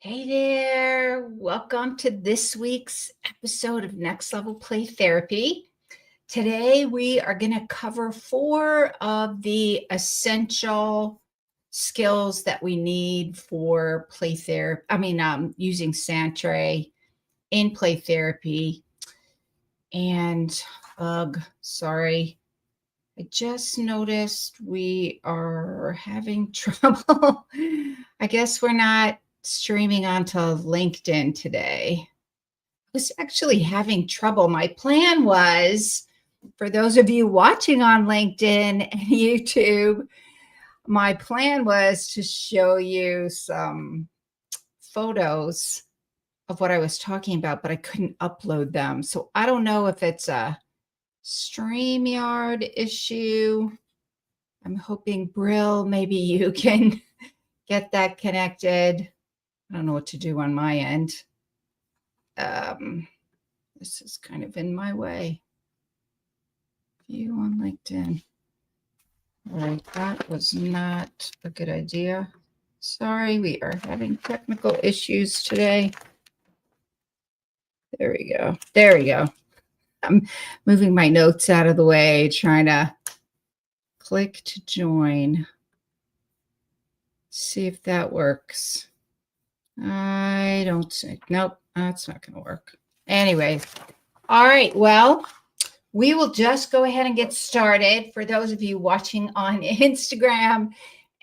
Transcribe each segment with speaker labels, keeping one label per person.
Speaker 1: Hey there, welcome to this week's episode of Next Level Play Therapy. Today we are going to cover 4 of the essential skills that we need for play therapy. Using Sandtray in play therapy. And sorry, I just noticed we are having trouble. I guess we're not streaming onto LinkedIn today. I was actually having trouble. My plan was, for those of you watching on LinkedIn and YouTube, my plan was to show you some photos of what I was talking about, but I couldn't upload them. So I don't know if it's a StreamYard issue. I'm hoping, Brill, maybe you can get that connected. I don't know what to do on my end. This is kind of in my way. View on LinkedIn. All right, that was not a good idea. Sorry, we are having technical issues today. There we go. There we go. I'm moving my notes out of the way, trying to click to join. See if that works. I don't think, nope, that's not going to work. Anyway, all right, well, we will just go ahead and get started. For those of you watching on Instagram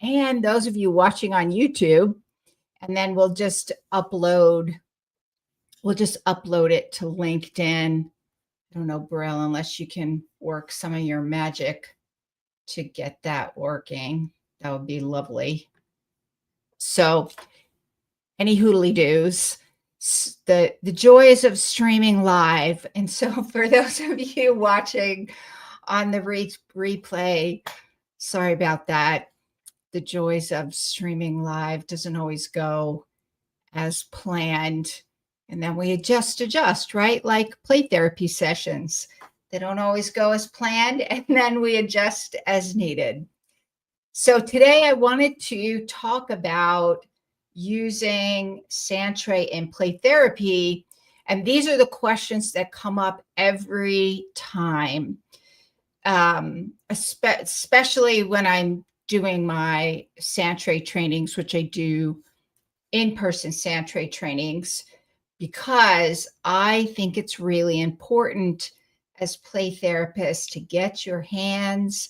Speaker 1: and those of you watching on YouTube, and then we'll just upload it to LinkedIn. I don't know, Brill, unless you can work some of your magic to get that working. That would be lovely. So any hoodly doos, the joys of streaming live. And so for those of you watching on the replay, sorry about that. The joys of streaming live doesn't always go as planned. And then we adjust, right? Like play therapy sessions. They don't always go as planned, and then we adjust as needed. So today I wanted to talk about using Sandtray in play therapy. And these are the questions that come up every time, especially when I'm doing my Sandtray trainings, which I do in-person Sandtray trainings, because I think it's really important as play therapists to get your hands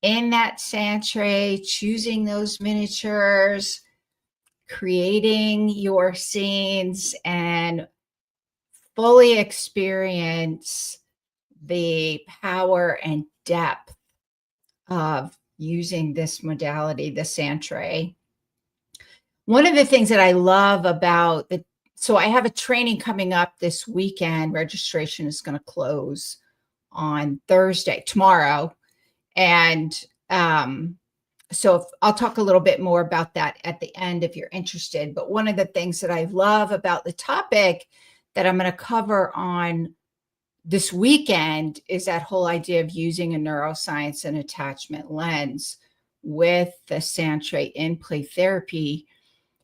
Speaker 1: in that Sandtray, choosing those miniatures, creating your scenes, and fully experience the power and depth of using this modality, the Sandtray. One of the things that I love about so I have a training coming up this weekend. Registration is going to close on Thursday, tomorrow. And so I'll talk a little bit more about that at the end if you're interested. But one of the things that I love about the topic that I'm going to cover on this weekend is that whole idea of using a neuroscience and attachment lens with the Sandtray in play therapy.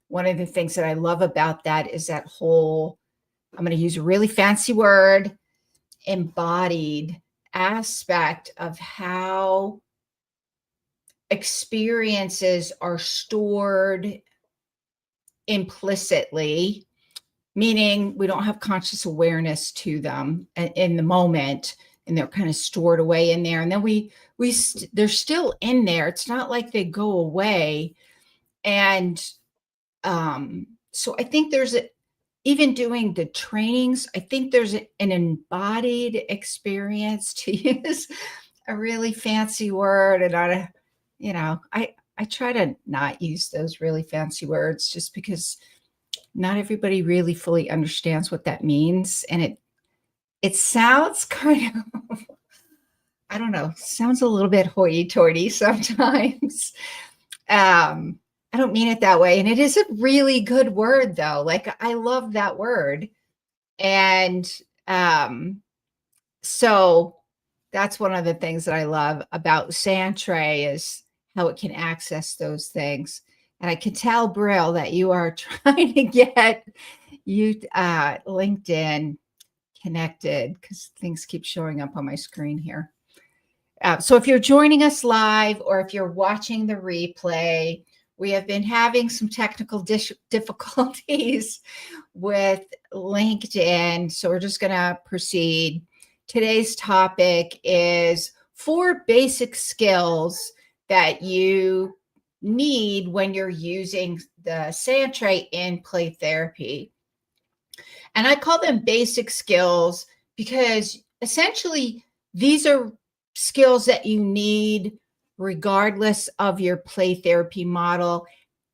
Speaker 1: One of the things that I love about that is that whole, I'm going to use a really fancy word, embodied aspect of how experiences are stored implicitly, meaning we don't have conscious awareness to them in the moment, and they're kind of stored away in there. And then they're still in there. It's not like they go away. And so I think even doing the trainings, I think there's an embodied experience, to use a really fancy word. And I try to not use those really fancy words just because not everybody really fully understands what that means. And it sounds kind of, I don't know, sounds a little bit hoity-toity sometimes. I don't mean it that way. And it is a really good word, though. Like, I love that word. And so that's one of the things that I love about Sandtray, is how it can access those things. And I can tell, Brill, that you are trying to get you LinkedIn connected because things keep showing up on my screen here. So if you're joining us live or if you're watching the replay, we have been having some technical difficulties with LinkedIn. So we're just going to proceed. Today's topic is 4 basic skills that you need when you're using the sand tray in play therapy. And I call them basic skills because essentially these are skills that you need regardless of your play therapy model,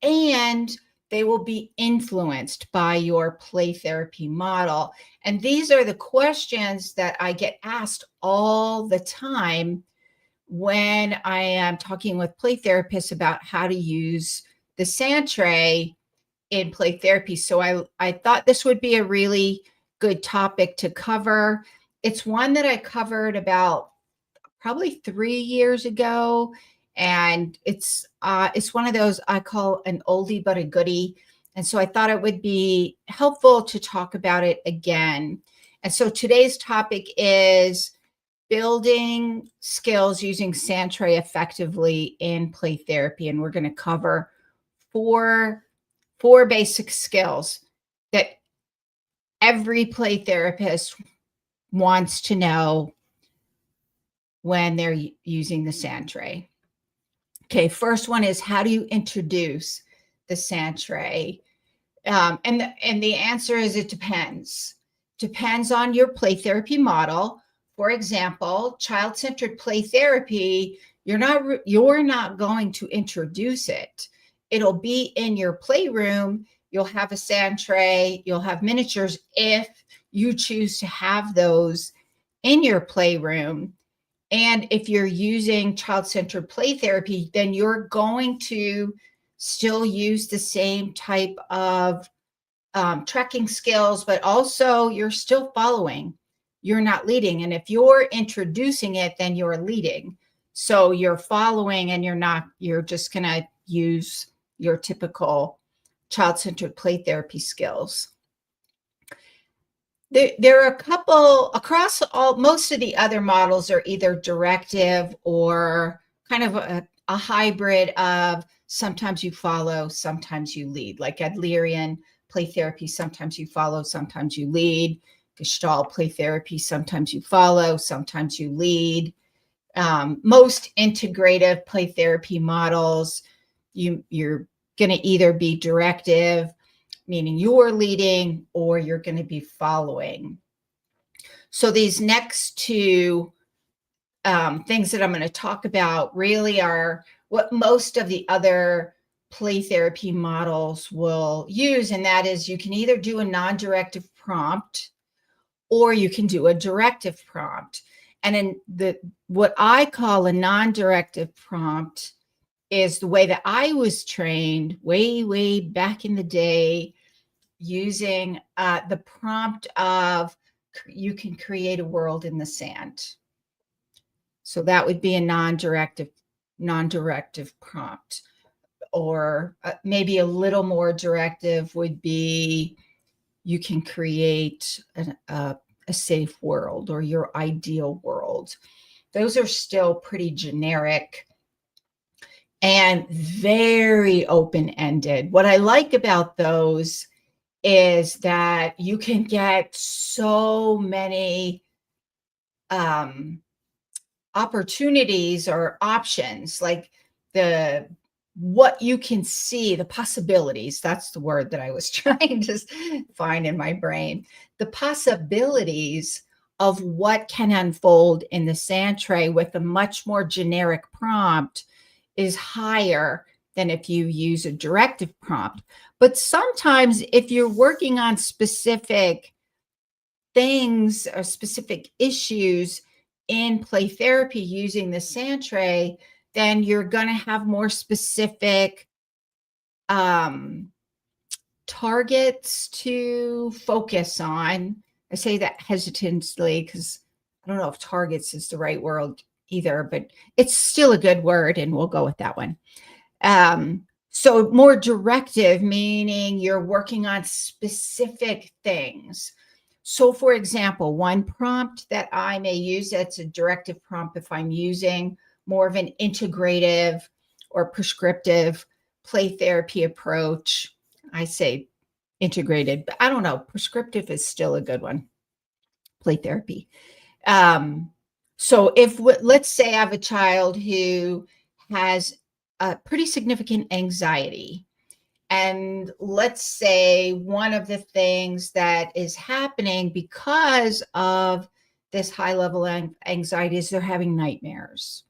Speaker 1: and they will be influenced by your play therapy model. And these are the questions that I get asked all the time when I am talking with play therapists about how to use the sand tray in play therapy. So I thought this would be a really good topic to cover. It's one that I covered about probably 3 years ago, and it's one of those I call an oldie but a goodie. And so I thought it would be helpful to talk about it again. And so today's topic is building skills using sand tray effectively in play therapy, and we're going to cover four basic skills that every play therapist wants to know when they're using the sand tray. Okay, first one is, how do you introduce the sand tray? And the answer is it depends. Depends on your play therapy model. For example, child-centered play therapy, you're not going to introduce it. It'll be in your playroom. You'll have a sand tray. You'll have miniatures if you choose to have those in your playroom. And if you're using child-centered play therapy, then you're going to still use the same type of tracking skills, but also you're still following. You're not leading. And if you're introducing it, then you're leading. So you're following and you're just going to use your typical child-centered play therapy skills. There are a couple across most of the other models are either directive or kind of a hybrid of sometimes you follow, sometimes you lead. Like Adlerian play therapy, sometimes you follow, sometimes you lead. Gestalt play therapy, sometimes you follow, sometimes you lead. Most integrative play therapy models, you're going to either be directive, meaning you're leading, or you're going to be following. So these next two things that I'm going to talk about really are what most of the other play therapy models will use, and that is you can either do a non-directive prompt or you can do a directive prompt. And in what I call a non-directive prompt is the way that I was trained way back in the day, using the prompt of you can create a world in the sand. So that would be a non-directive prompt. Or maybe a little more directive would be you can create a safe world or your ideal world. Those are still pretty generic and very open-ended. What I like about those is that you can get so many opportunities or options, like what you can see, the possibilities. That's the word that I was trying to find in my brain. The possibilities of what can unfold in the sand tray with a much more generic prompt is higher than if you use a directive prompt. But sometimes if you're working on specific things or specific issues in play therapy using the sand tray, then you're going to have more specific targets to focus on. I say that hesitantly because I don't know if targets is the right word either, but it's still a good word and we'll go with that one. So more directive, meaning you're working on specific things. So for example, one prompt that I may use that's a directive prompt if I'm using more of an integrative or prescriptive play therapy approach. I say integrated, but I don't know. Prescriptive is still a good one. Play therapy. So if let's say I have a child who has a pretty significant anxiety, and let's say one of the things that is happening because of this high level anxiety is they're having nightmares,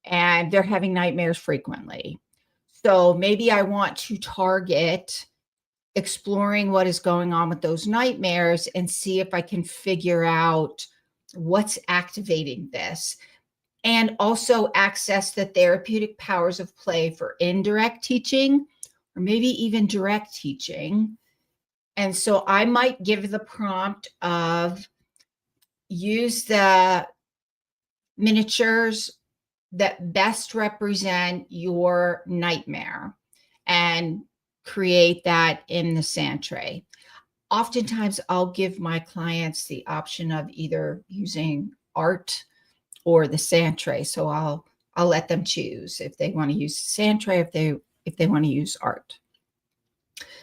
Speaker 1: and they're having nightmares frequently. So maybe I want to target exploring what is going on with those nightmares and see if I can figure out what's activating this, and also access the therapeutic powers of play for indirect teaching or maybe even direct teaching. And so I might give the prompt of use the miniatures that best represent your nightmare and create that in the sand tray. Oftentimes, I'll give my clients the option of either using art or the sand tray. So I'll let them choose if they want to use the sand tray, if they want to use art.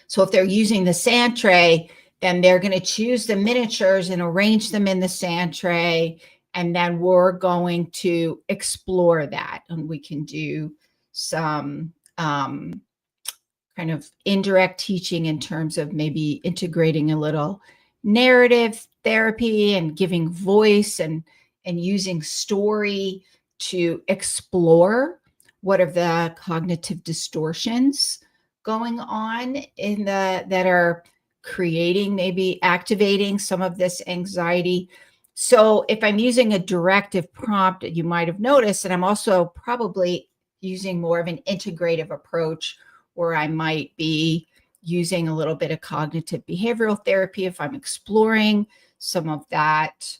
Speaker 1: So if they're using the sand tray, then they're going to choose the miniatures and arrange them in the sand tray. And then we're going to explore that. And we can do some kind of indirect teaching in terms of maybe integrating a little narrative therapy and giving voice and using story to explore what are the cognitive distortions going on in that are creating, maybe activating some of this anxiety. So if I'm using a directive prompt, you might have noticed that I'm also probably using more of an integrative approach, where I might be using a little bit of cognitive behavioral therapy if I'm exploring some of that,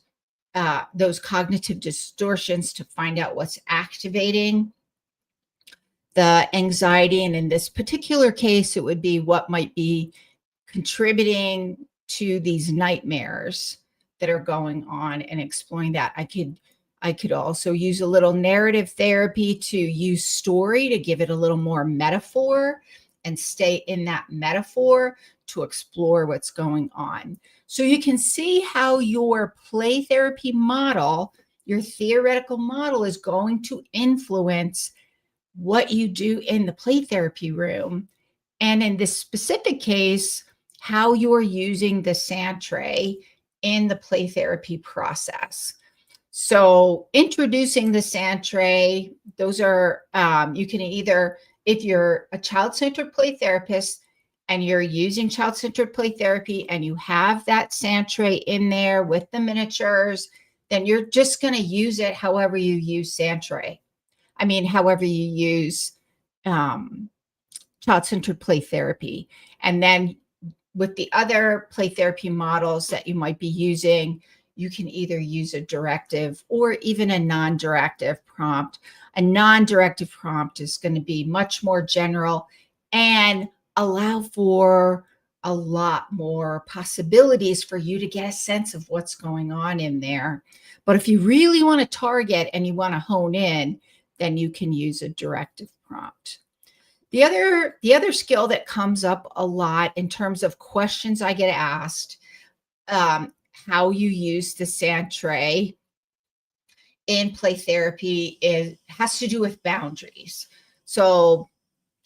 Speaker 1: those cognitive distortions to find out what's activating the anxiety. And in this particular case, it would be what might be contributing to these nightmares that are going on, and exploring that. I could also use a little narrative therapy to use story to give it a little more metaphor and stay in that metaphor to explore what's going on. So you can see how your play therapy model, your theoretical model, is going to influence what you do in the play therapy room. And in this specific case, how you're using the sand tray in the play therapy process. So introducing the sand tray, those are, you can either, if you're a child-centered play therapist and you're using child-centered play therapy and you have that sand tray in there with the miniatures, then you're just going to use it however you use sand tray. I mean, however you use child-centered play therapy. And then with the other play therapy models that you might be using, you can either use a directive or even a non-directive prompt. A non-directive prompt is going to be much more general and allow for a lot more possibilities for you to get a sense of what's going on in there. But if you really want to target and you want to hone in, then you can use a directive prompt. The other skill that comes up a lot in terms of questions I get asked, how you use the sand tray in play therapy has to do with boundaries. So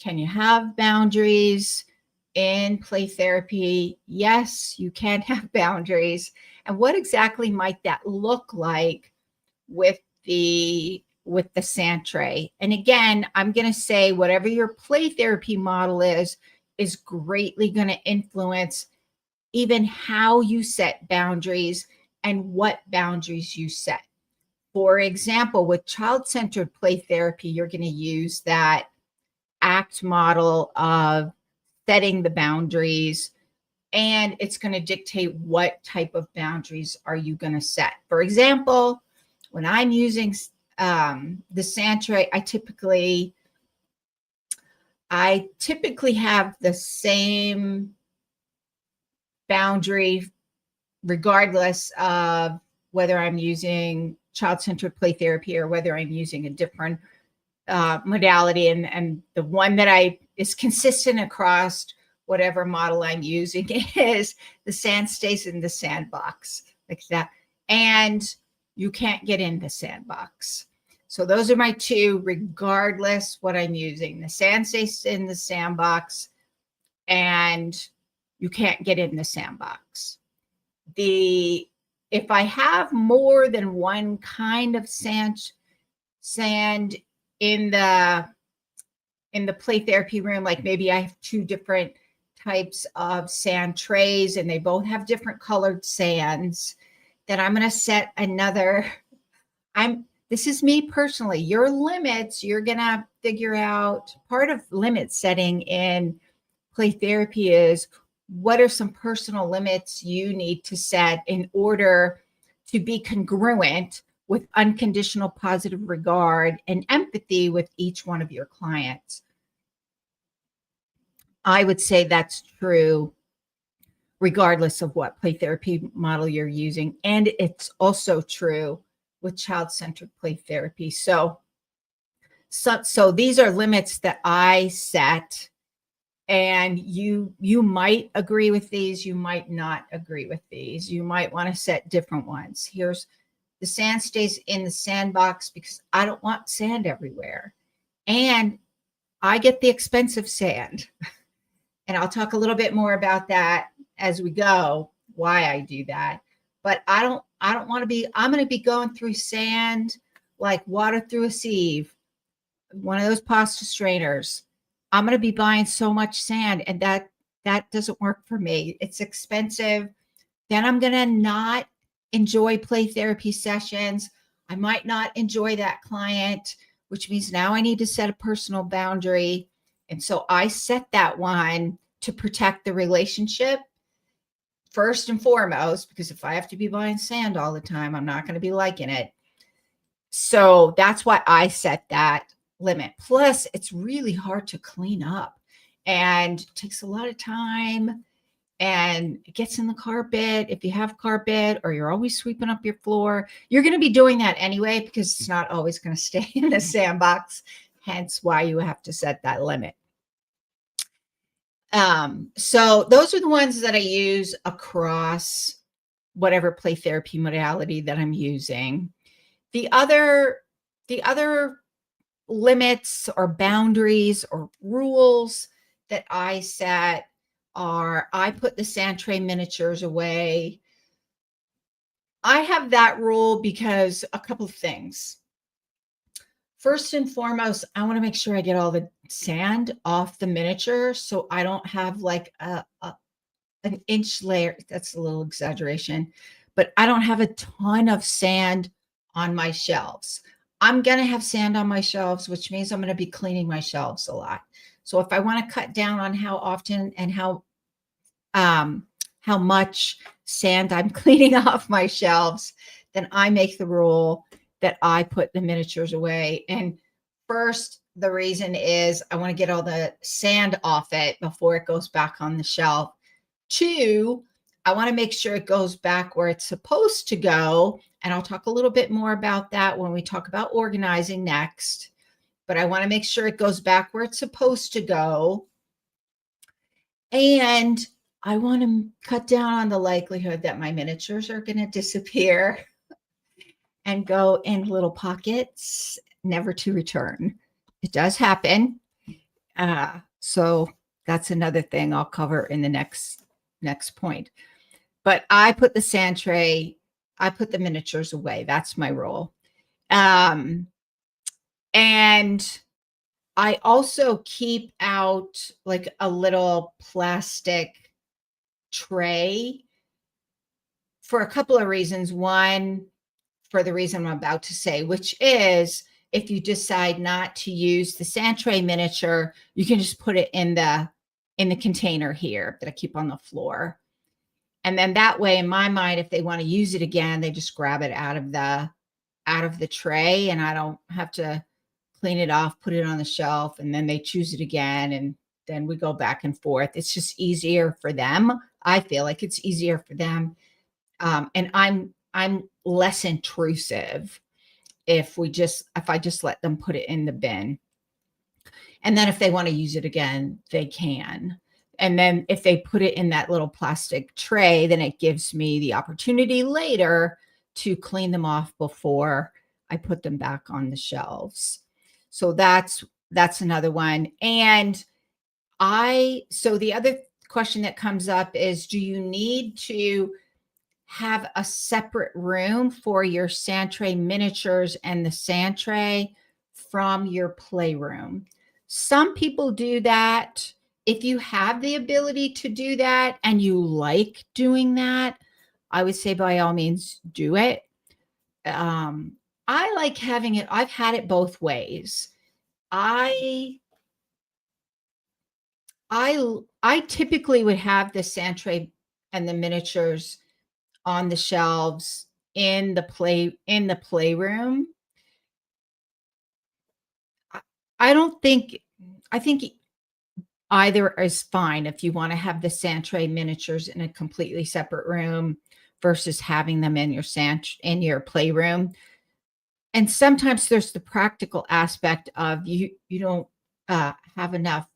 Speaker 1: can you have boundaries in play therapy? Yes, you can have boundaries. And what exactly might that look like with the sand tray? And again, I'm going to say whatever your play therapy model is greatly going to influence even how you set boundaries and what boundaries you set. For example, with child-centered play therapy, you're going to use that ACT model of setting the boundaries, and it's going to dictate what type of boundaries are you going to set. For example, when I'm using the sand tray, I typically I typically have the same boundary regardless of whether I'm using child-centered play therapy or whether I'm using a different modality. And the one that is consistent across whatever model I'm using is the sand stays in the sandbox, like that. And you can't get in the sandbox. So those are my two, regardless what I'm using. The sand stays in the sandbox and you can't get in the sandbox. If I have more than one kind of sand in the play therapy room, like maybe I have two different types of sand trays and they both have different colored sands, then I'm going to set another. This is me personally. Your limits, you're going to figure out. Part of limit setting in play therapy is what are some personal limits you need to set in order to be congruent with unconditional positive regard and empathy with each one of your clients. I would say that's true regardless of what play therapy model you're using. And it's also true with child-centered play therapy. So these are limits that I set, and you might agree with these, you might not agree with these. You might want to set different ones. Here's the sand stays in the sandbox because I don't want sand everywhere. And I get the expensive sand. And I'll talk a little bit more about that as we go, why I do that. But I don't want to be, I'm going to be going through sand like water through a sieve, one of those pasta strainers. I'm going to be buying so much sand, and that doesn't work for me. It's expensive. Then I'm going to not enjoy play therapy sessions. I might not enjoy that client, which means now I need to set a personal boundary. And so I set that one to protect the relationship first and foremost, because if I have to be buying sand all the time, I'm not going to be liking it. So that's why I set that limit. Plus, it's really hard to clean up and it takes a lot of time and it gets in the carpet. If you have carpet or you're always sweeping up your floor, you're going to be doing that anyway because it's not always going to stay in the sandbox. Hence why you have to set that limit. So those are the ones that I use across whatever play therapy modality that I'm using. The other limits or boundaries or rules that I set are, I put the sand tray miniatures away. I have that rule because a couple of things. First and foremost, I want to make sure I get all the sand off the miniature so I don't have like an inch layer. That's a little exaggeration, but I don't have a ton of sand on my shelves. I'm going to have sand on my shelves, which means I'm going to be cleaning my shelves a lot. So if I want to cut down on how often and how much sand I'm cleaning off my shelves, then I make the rule that I put the miniatures away. And first, the reason is I want to get all the sand off it before it goes back on the shelf. Two, I want to make sure it goes back where it's supposed to go. And I'll talk a little bit more about that when we talk about organizing next. But I want to make sure it goes back where it's supposed to go. And I want to cut down on the likelihood that my miniatures are going to disappear and go in little pockets, never to return. It does happen. So that's another thing I'll cover in the next point. But I put the sand tray, I put the miniatures away. That's my rule. And I also keep out like a little plastic tray for a couple of reasons. One, for the reason I'm about to say, which is if you decide not to use the sand tray miniature, you can just put it in the container here that I keep on the floor. And then that way, in my mind, if they want to use it again, they just grab it out of the tray and I don't have to clean it off, put it on the shelf, and then they choose it again. And then we go back and forth. It's just easier for them. I feel like it's easier for them. And I'm less intrusive if I just let them put it in the bin. And then if they want to use it again, they can. And then if they put it in that little plastic tray, then it gives me the opportunity later to clean them off before I put them back on the shelves. So that's another one. And so the other question that comes up is, do you need to have a separate room for your sand tray miniatures and the sand tray from your playroom? Some people do that. If you have the ability to do that and you like doing that, I would say by all means do it. I like having it. I've had it both ways. I typically would have the sand tray and the miniatures on the shelves in the playroom. I don't think I think either is fine if you want to have the sand tray miniatures in a completely separate room versus having them in your playroom. And sometimes there's the practical aspect of you don't have enough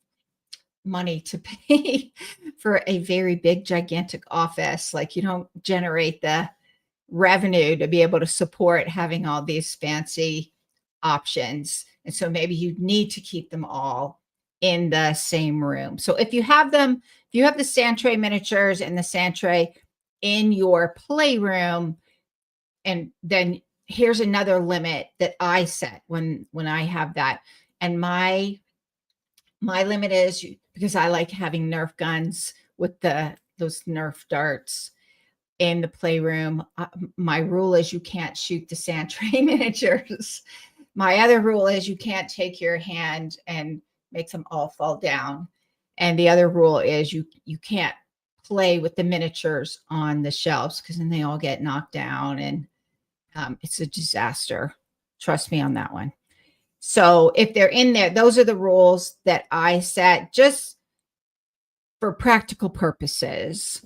Speaker 1: money to pay for a very big gigantic office. Like, you don't generate the revenue to be able to support having all these fancy options. And so maybe you need to keep them all in the same room. So if you have the sand tray miniatures and the sand tray in your playroom, and then here's another limit that I set when I have that. And my limit is, because I like having Nerf guns with those Nerf darts in the playroom. My rule is you can't shoot the sand tray miniatures. My other rule is you can't take your hand and make them all fall down. And the other rule is you can't play with the miniatures on the shelves, because then they all get knocked down and it's a disaster. Trust me on that one. So if they're in there, those are the rules that I set just for practical purposes.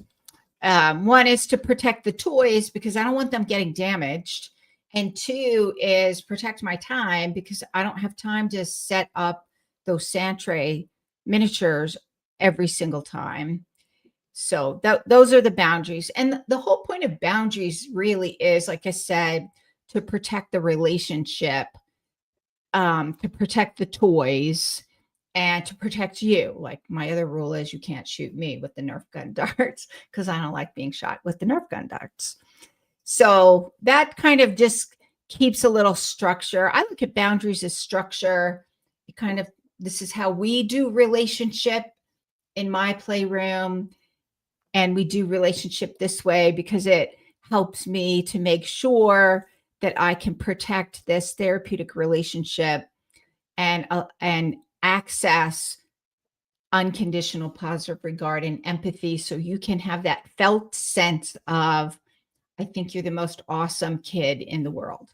Speaker 1: One is to protect the toys because I don't want them getting damaged. And two is protect my time because I don't have time to set up those sand tray miniatures every single time. So those are the boundaries. And the whole point of boundaries really is, like I said, to protect the relationship, to protect the toys, and to protect you. Like, my other rule is you can't shoot me with the Nerf gun darts because I don't like being shot with the Nerf gun darts. So that kind of just keeps a little structure. I look at boundaries as structure. This is how we do relationship in my playroom. And we do relationship this way because it helps me to make sure that I can protect this therapeutic relationship and access unconditional positive regard and empathy, so you can have that felt sense of, I think you're the most awesome kid in the world.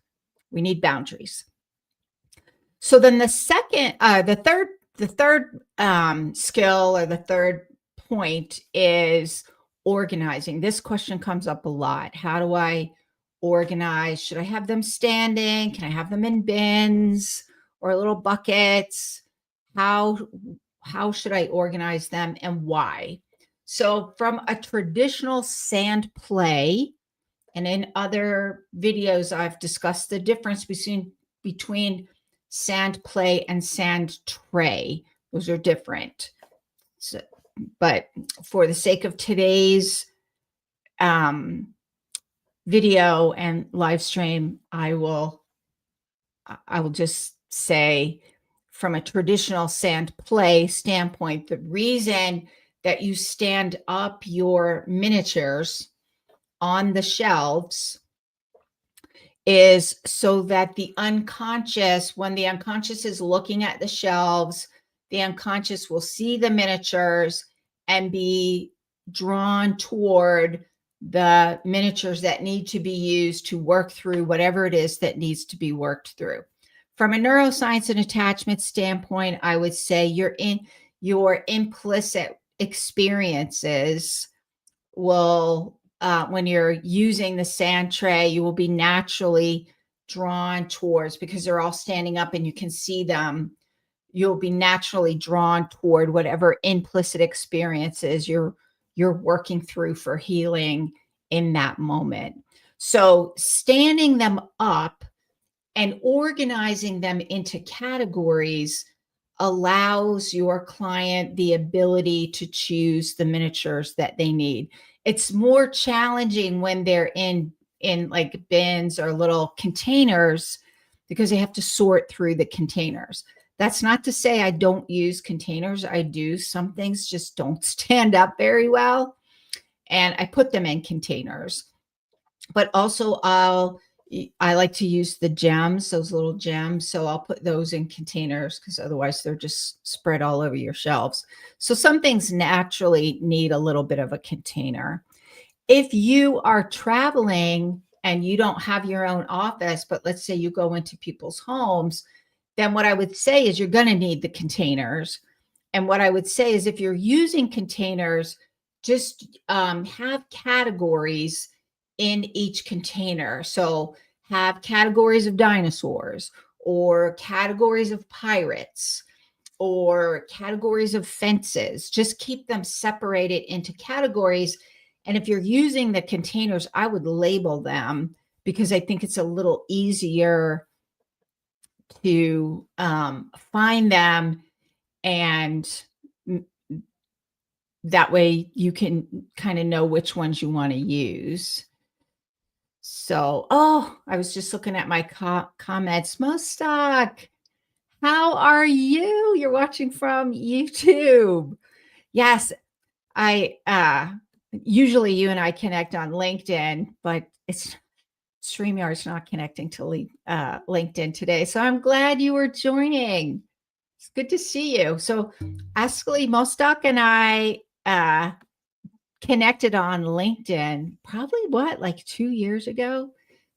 Speaker 1: We need boundaries. So then the third skill, or the third point, is organizing. This question comes up a lot. How do I organize? Should I have them standing? Can I have them in bins or little buckets? How should I organize them, and why? So from a traditional sand play, and in other videos, I've discussed the difference between sand play and sand tray. Those are different. So, but for the sake of today's video and live stream, I will just say, from a traditional sand play standpoint, the reason that you stand up your miniatures on the shelves is so that when the unconscious is looking at the shelves, the unconscious will see the miniatures and be drawn toward the miniatures that need to be used to work through whatever it is that needs to be worked through. from a neuroscience and attachment standpoint, I would say your implicit experiences will, when you're using the sand tray, you will be naturally drawn towards, because they're all standing up and you can see them, you'll be naturally drawn toward whatever implicit experiences you're working through for healing in that moment. So standing them up and organizing them into categories allows your client the ability to choose the miniatures that they need. It's more challenging when they're in like bins or little containers, because they have to sort through the containers. That's not to say I don't use containers. I do. Some things just don't stand up very well, and I put them in containers. But also I like to use the gems, those little gems. So I'll put those in containers, because otherwise they're just spread all over your shelves. So some things naturally need a little bit of a container. If you are traveling and you don't have your own office, but let's say you go into people's homes, then what I would say is you're going to need the containers. And what I would say is, if you're using containers, just have categories in each container. So have categories of dinosaurs, or categories of pirates, or categories of fences. Just keep them separated into categories. And if you're using the containers, I would label them, because I think it's a little easier to find them, and that way you can kind of know which ones you want to use. So, oh, I was just looking at my comments. Mostock, how are you? You're watching from YouTube. Yes, I usually you and I connect on LinkedIn, but it's StreamYard's not connecting to LinkedIn today. So I'm glad you were joining. It's good to see you. So Ashley Mostock and I connected on LinkedIn probably like 2 years ago,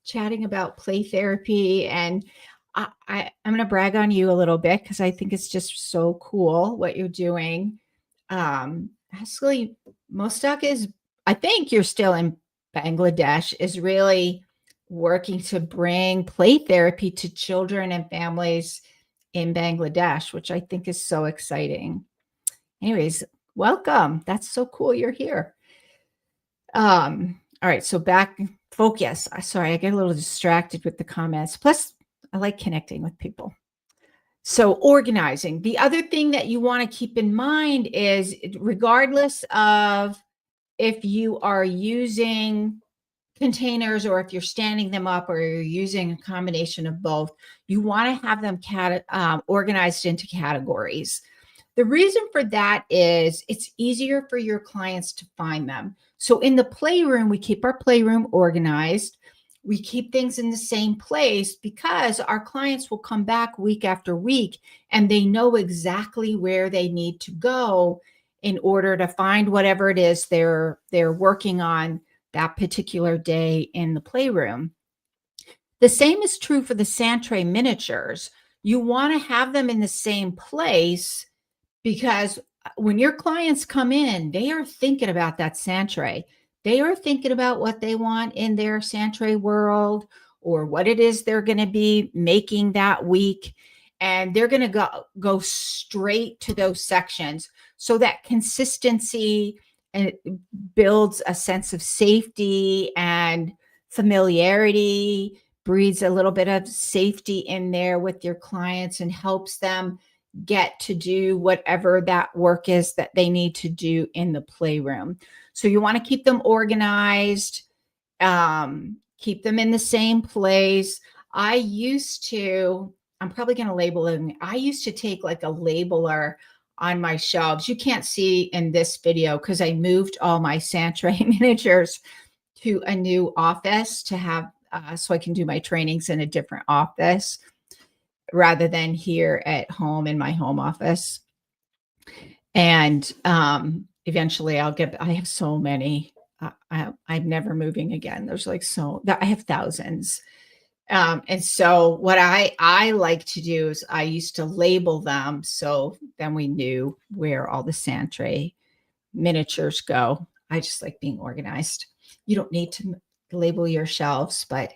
Speaker 1: chatting about play therapy. And I'm going to brag on you a little bit, because I think it's just so cool what you're doing. Ashley Mostock is, I think you're still in Bangladesh, is really working to bring play therapy to children and families in Bangladesh, which I think is so exciting. Anyways, welcome. That's so cool you're here. All right, so back focus. Sorry, I get a little distracted with the comments. Plus, I like connecting with people. So organizing. The other thing that you want to keep in mind is, regardless of if you are using containers or if you're standing them up or you're using a combination of both, you want to have them organized into categories. The reason for that is it's easier for your clients to find them. So in the playroom, we keep our playroom organized. We keep things in the same place, because our clients will come back week after week and they know exactly where they need to go in order to find whatever it is they're working on that particular day in the playroom. The same is true for the sand tray miniatures. You want to have them in the same place, because when your clients come in, they are thinking about that sand tray. They are thinking about what they want in their sand tray world, or what it is they're going to be making that week. And they're going to go straight to those sections. So that consistency, and it builds a sense of safety and familiarity, breeds a little bit of safety in there with your clients, and helps them get to do whatever that work is that they need to do in the playroom. So you want to keep them organized, keep them in the same place. I'm probably going to label them. I used to take like a labeler on my shelves. You can't see in this video because I moved all my sand tray miniatures to a new office to have, so I can do my trainings in a different office rather than here at home in my home office. And eventually I have so many, I'm never moving again. There's I have thousands. And so what I like to do is I used to label them, so then we knew where all the sand tray miniatures go. I just like being organized. You don't need to label your shelves, but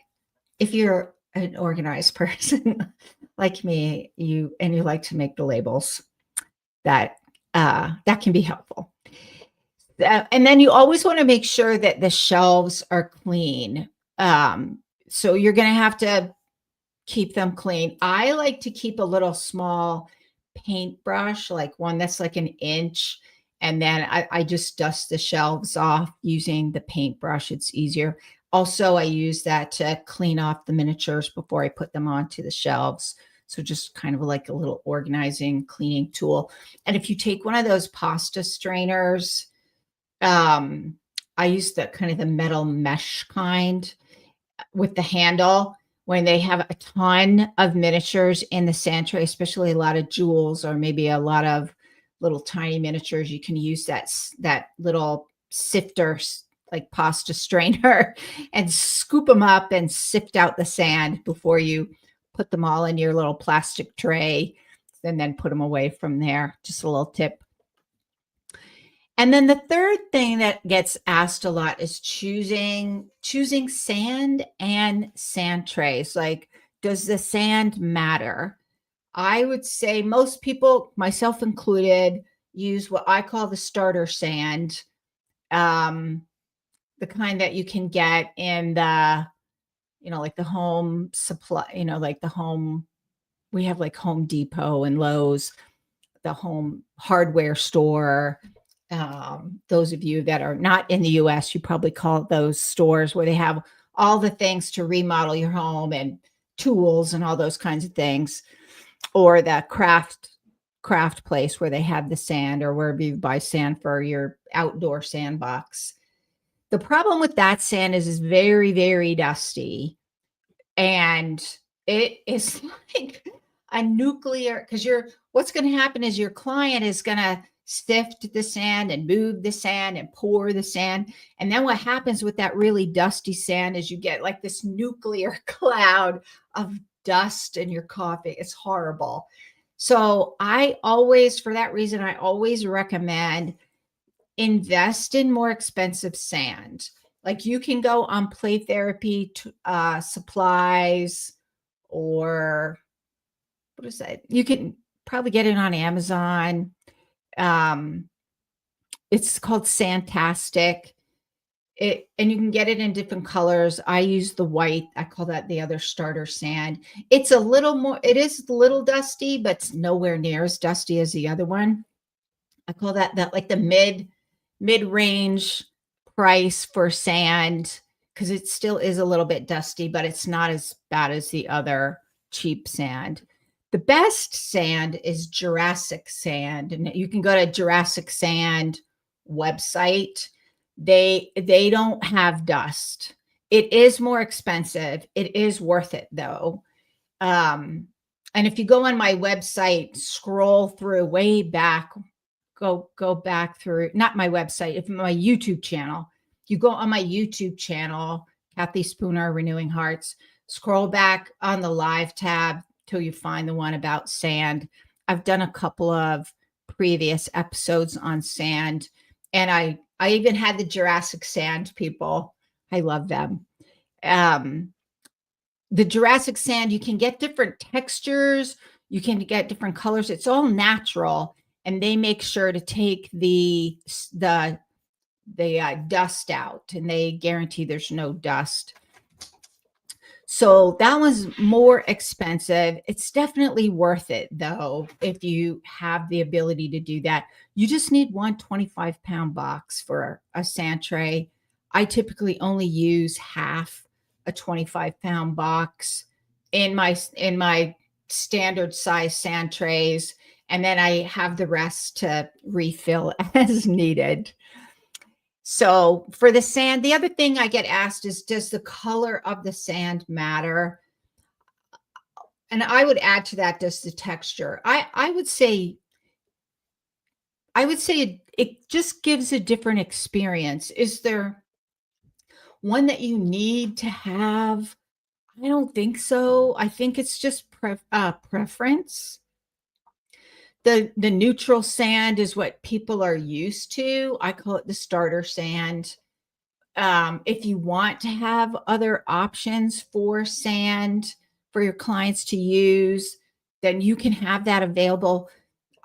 Speaker 1: if you're an organized person like me, you like to make the labels, that that can be helpful. And then you always want to make sure that the shelves are clean. So you're going to have to keep them clean. I like to keep a little small paintbrush, like one that's like an inch, and then I just dust the shelves off using the paintbrush. It's easier. Also, I use that to clean off the miniatures before I put them onto the shelves. So just kind of like a little organizing, cleaning tool. And if you take one of those pasta strainers, um, I use the kind of the metal mesh kind with the handle. When they have a ton of miniatures in the sand tray, especially a lot of jewels or maybe a lot of little tiny miniatures, you can use that little sifter, like pasta strainer, and scoop them up and sift out the sand before you put them all in your little plastic tray, and then put them away from there. Just a little tip. And then the third thing that gets asked a lot is choosing sand and sand trays. Like, does the sand matter? I would say most people, myself included, use what I call the starter sand, the kind that you can get in the, like the home supply, like the home, we have like Home Depot and Lowe's, the home hardware store. Those of you that are not in the US, you probably call those stores where they have all the things to remodel your home and tools and all those kinds of things, or the craft place where they have the sand, or wherever you buy sand for your outdoor sandbox. The problem with that sand is it's very, very dusty, and it is like a nuclear, because what's going to happen is your client is going to sift the sand and move the sand and pour the sand. And then what happens with that really dusty sand is you get like this nuclear cloud of dust in your coffee. It's horrible. So for that reason, I always recommend invest in more expensive sand. Like you can go on play therapy supplies, or what is that? You can probably get it on Amazon. It's called Sandtastic. And you can get it in different colors. I use the white. I call that the other starter sand. It is a little dusty, but it's nowhere near as dusty as the other one. I call that like the mid-range price for sand, because it still is a little bit dusty, but it's not as bad as the other cheap sand. The best sand is Jurassic Sand, and you can go to Jurassic Sand website. They don't have dust. It is more expensive. It is worth it though. And if you go on my website, scroll through way back, go back through, not my website, if my YouTube channel. You go on my YouTube channel, Kathy Spooner, Renewing Hearts, scroll back on the live tab till you find the one about sand. I've done a couple of previous episodes on sand, and I even had the Jurassic Sand people. I love them. The Jurassic Sand, you can get different textures, you can get different colors. It's all natural, and they make sure to take the dust out, and they guarantee there's no dust. So that one's more expensive. It's definitely worth it though, if you have the ability to do that. You just need one 25-pound box for a sand tray. I typically only use half a 25-pound box in my standard size sand trays, and then I have the rest to refill as needed. So for the sand, the other thing I get asked is, does the color of the sand matter? And I would add to that, does the texture? I would say it just gives a different experience. Is there one that you need to have I don't think so. I think it's just preference. The neutral sand is what people are used to. I call it the starter sand. If you want to have other options for sand for your clients to use, then you can have that available.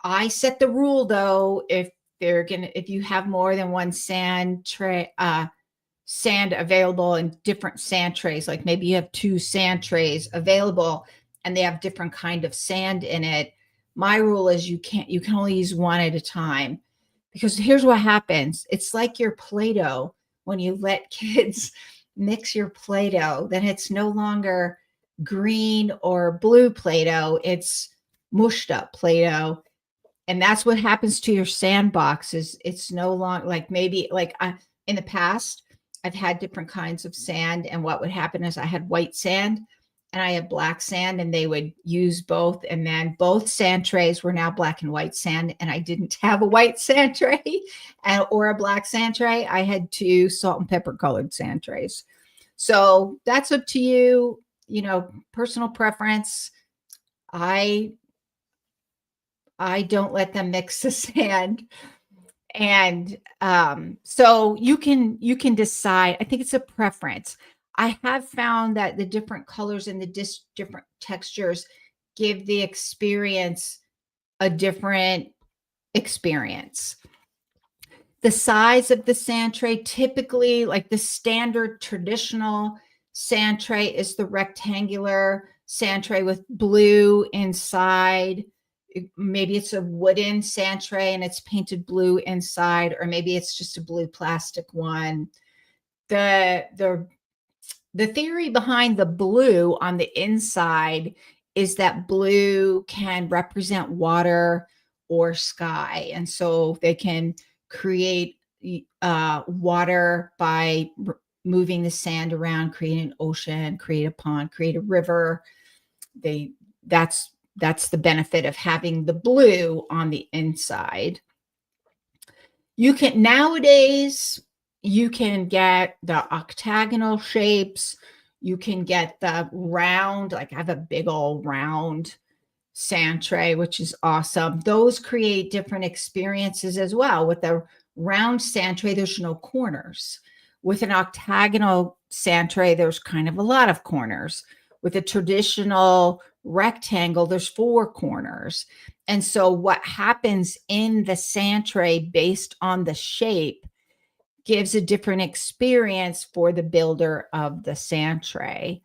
Speaker 1: I set the rule though, if you have more than one sand available in different sand trays, like maybe you have 2 sand trays available and they have different kind of sand in it. My rule is you can only use one at a time, because here's what happens. It's like your Play-Doh. When you let kids mix your Play-Doh, then it's no longer green or blue Play-Doh, it's mushed up Play-Doh. And that's what happens to your sandbox. Is it's no longer like, maybe like in the past I've had different kinds of sand, and what would happen is I had white sand and I had black sand, and they would use both, and then both sand trays were now black and white sand, and I didn't have a white sand tray or a black sand tray. I had 2 salt and pepper colored sand trays. So that's up to you, personal preference. I don't let them mix the sand. And so you can decide. I think it's a preference. I have found that the different colors and the different textures give the experience a different experience. The size of the sand tray, typically, like the standard traditional sand tray, is the rectangular sand tray with blue inside. Maybe it's a wooden sand tray and it's painted blue inside, or maybe it's just a blue plastic one. The theory behind the blue on the inside is that blue can represent water or sky, and so they can create water by moving the sand around, create an ocean, create a pond, create a river. That's the benefit of having the blue on the inside. Nowadays, you can get the octagonal shapes. You can get the round, like I have a big old round sand tray, which is awesome. Those create different experiences as well. With a round sand tray, there's no corners. With an octagonal sand tray, there's kind of a lot of corners. With a traditional rectangle, there's 4 corners. And so what happens in the sand tray based on the shape gives a different experience for the builder of the sand tray.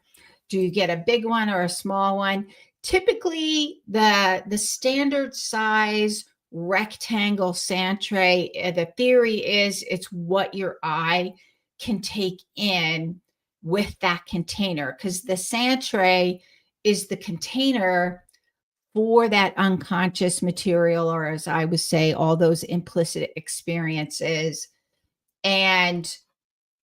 Speaker 1: Do you get a big one or a small one? Typically, the standard size rectangle sand tray, the theory is it's what your eye can take in with that container, because the sand tray is the container for that unconscious material, or as I would say, all those implicit experiences. And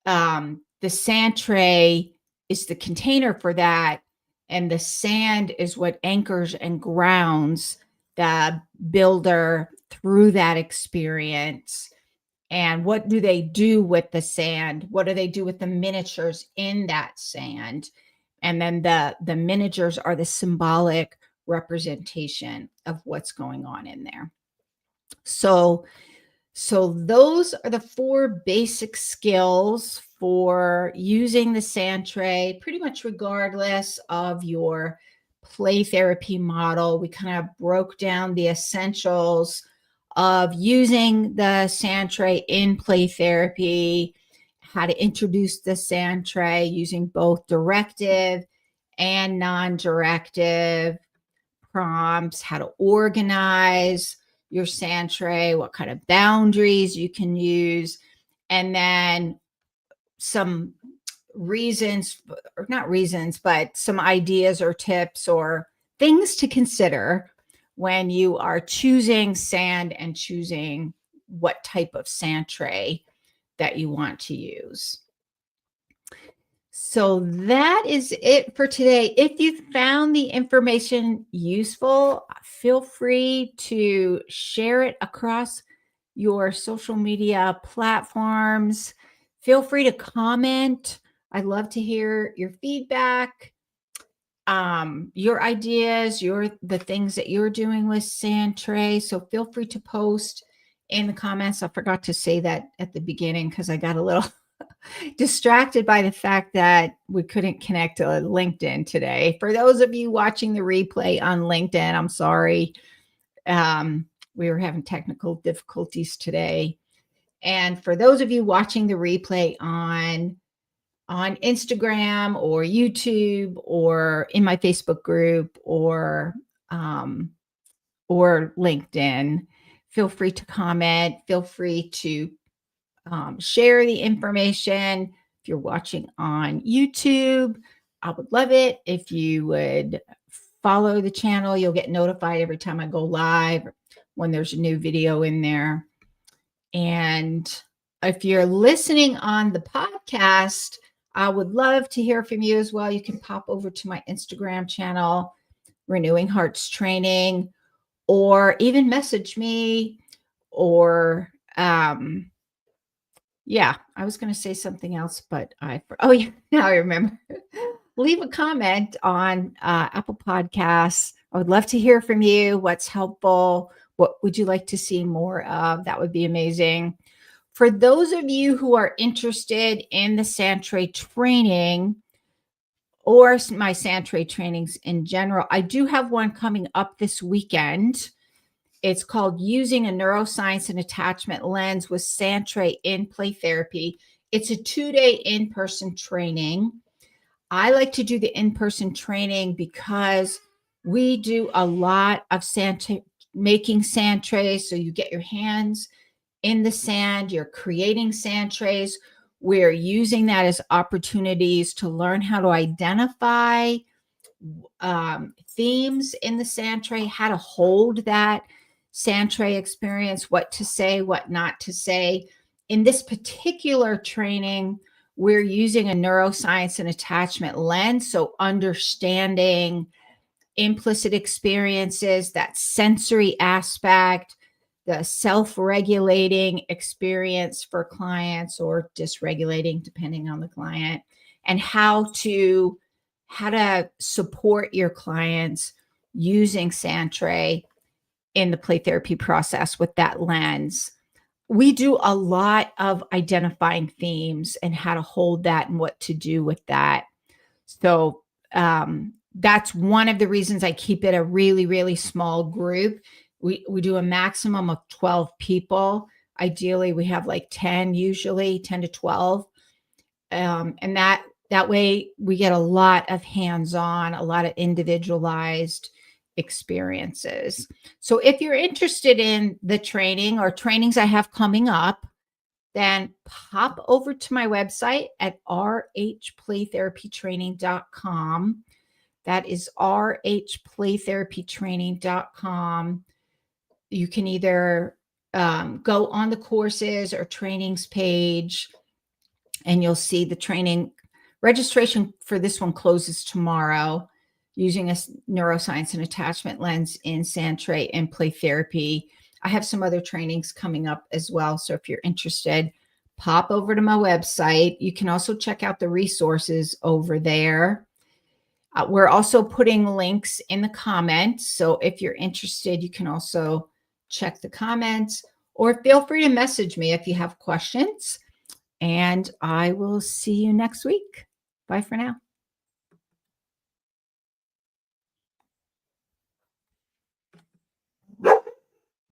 Speaker 1: the sand tray is the container for that, and the sand is what anchors and grounds the builder through that experience. And what do they do with the sand? What do they do with the miniatures in that sand? And then the miniatures are the symbolic representation of what's going on in there. So those are the 4 basic skills for using the sand tray, pretty much regardless of your play therapy model. We kind of broke down the essentials of using the sand tray in play therapy, how to introduce the sand tray using both directive and non-directive prompts, how to organize your sand tray, what kind of boundaries you can use, and then some reasons, or not reasons, but some ideas or tips or things to consider when you are choosing sand and choosing what type of sand tray that you want to use. So that is it for today. If you found the information useful, feel free to share it across your social media platforms. Feel free to comment. I'd love to hear your feedback. your ideas, the things that you're doing with Santray. So feel free to post in the comments. I forgot to say that at the beginning because I got a little distracted by the fact that we couldn't connect to LinkedIn today. For those of you watching the replay on LinkedIn, I'm sorry. We were having technical difficulties today. And for those of you watching the replay on Instagram or YouTube or in my Facebook group or LinkedIn, feel free to comment. Feel free to share the information. If you're watching on YouTube, I would love it if you would follow the channel. You'll get notified every time I go live when there's a new video in there. And if you're listening on the podcast, I would love to hear from you as well. You can pop over to my Instagram channel, Renewing Hearts Training, or even message me or yeah, I was going to say something else, but oh yeah, now I remember. Leave a comment on Apple Podcasts. I would love to hear from you. What's helpful? What would you like to see more of? That would be amazing. For those of you who are interested in the Santray training or my Santray trainings in general, I do have one coming up this weekend. It's called Using a Neuroscience and Attachment Lens with Santray in Play Therapy. It's a 2-day in-person training. I like to do the in-person training because we do a lot of making sand trays. So you get your hands in the sand, you're creating sand trays. We're using that as opportunities to learn how to identify themes in the sand tray, how to hold that sand tray experience, what to say, what not to say. In this particular training, we're using a neuroscience and attachment lens. So understanding implicit experiences, that sensory aspect, the self-regulating experience for clients or dysregulating depending on the client, and how to support your clients using Santray in the play therapy process with that lens. We do a lot of identifying themes and how to hold that and what to do with that. So that's one of the reasons I keep it a really, really small group. We do a maximum of 12 people. Ideally, we have like 10, usually 10 to 12. And that way we get a lot of hands-on, a lot of individualized experiences. So if you're interested in the training or trainings I have coming up, then pop over to my website at rhplaytherapytraining.com. That is rhplaytherapytraining.com. You can either go on the courses or trainings page, and you'll see the training. Registration for this one closes tomorrow. Using a neuroscience and attachment lens in Santray and play therapy. I have some other trainings coming up as well. So if you're interested, pop over to my website. You can also check out the resources over there. We're also putting links in the comments. So if you're interested, you can also check the comments or feel free to message me if you have questions. And I will see you next week. Bye for now.